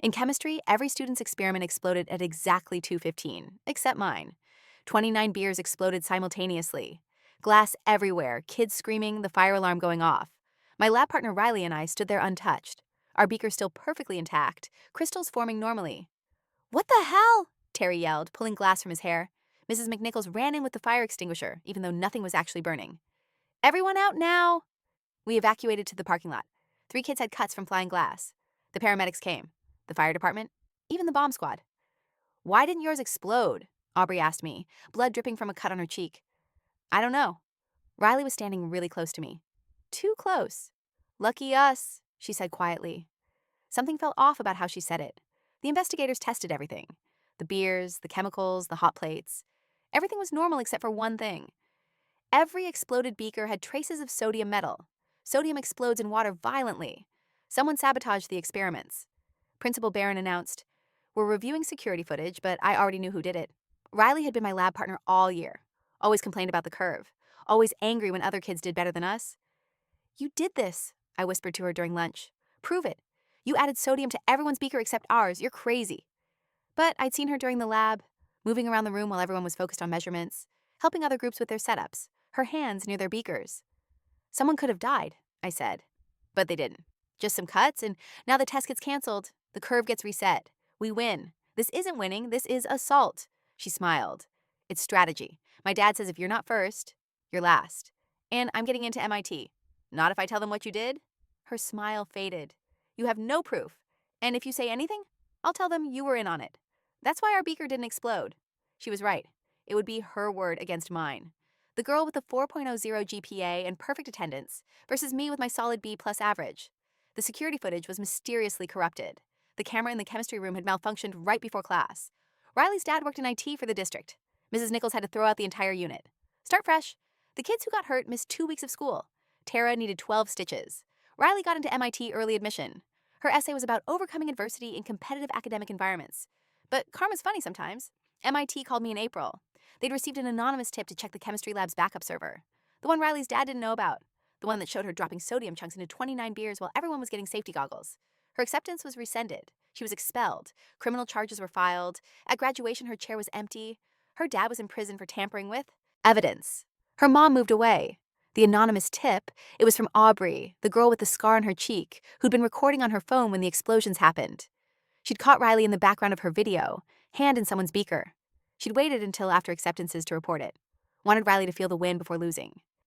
In chemistry, every student's experiment exploded at exactly 2:15, except mine. 29 beers exploded simultaneously. Glass everywhere, kids screaming, the fire alarm going off. My lab partner Riley and I stood there untouched. Our beaker still perfectly intact, crystals forming normally. "What the hell?" Terry yelled, pulling glass from his hair. Mrs. McNichols ran in with the fire extinguisher, even though nothing was actually burning. "Everyone out now!" We evacuated to the parking lot. 3 kids had cuts from flying glass. The paramedics came. The fire department. Even the bomb squad. "Why didn't yours explode?" Aubrey asked me, blood dripping from a cut on her cheek. "I don't know." Riley was standing really close to me. Too close. "Lucky us," she said quietly. Something felt off about how she said it. The investigators tested everything. The beers, the chemicals, the hot plates. Everything was normal except for one thing. Every exploded beaker had traces of sodium metal. Sodium explodes in water violently. Someone sabotaged the experiments. Principal Barron announced, "We're reviewing security footage, but I already knew who did it." Riley had been my lab partner all year. Always complained about the curve. Always angry when other kids did better than us. "You did this," I whispered to her during lunch. "Prove it. You added sodium to everyone's beaker except ours. You're crazy." But I'd seen her during the lab, moving around the room while everyone was focused on measurements, helping other groups with their setups, her hands near their beakers. "Someone could have died," I said. But they didn't. Just some cuts, and now the test gets canceled. The curve gets reset. We win. This isn't winning, this is assault. She smiled. It's strategy. My dad says if you're not first, you're last. And I'm getting into MIT. Not if I tell them what you did. Her smile faded. You have no proof. And if you say anything, I'll tell them you were in on it. That's why our beaker didn't explode. She was right. It would be her word against mine. The girl with a 4.00 GPA and perfect attendance versus me with my solid B+ average. The security footage was mysteriously corrupted. The camera in the chemistry room had malfunctioned right before class. Riley's dad worked in IT for the district. Mrs. Nichols had to throw out the entire unit. Start fresh. The kids who got hurt missed 2 weeks of school. Tara needed 12 stitches. Riley got into MIT early admission. Her essay was about overcoming adversity in competitive academic environments. But karma's funny sometimes. MIT called me in April. They'd received an anonymous tip to check the chemistry lab's backup server. The one Riley's dad didn't know about. The one that showed her dropping sodium chunks into 29 beers while everyone was getting safety goggles. Her acceptance was rescinded. She was expelled. Criminal charges were filed. At graduation, her chair was empty. Her dad was in prison for tampering with evidence. Her mom moved away. The anonymous tip, it was from Aubrey, the girl with the scar on her cheek, who'd been recording on her phone when the explosions happened. She'd caught Riley in the background of her video, hand in someone's beaker. She'd waited until after acceptances to report it. Wanted Riley to feel the win before losing.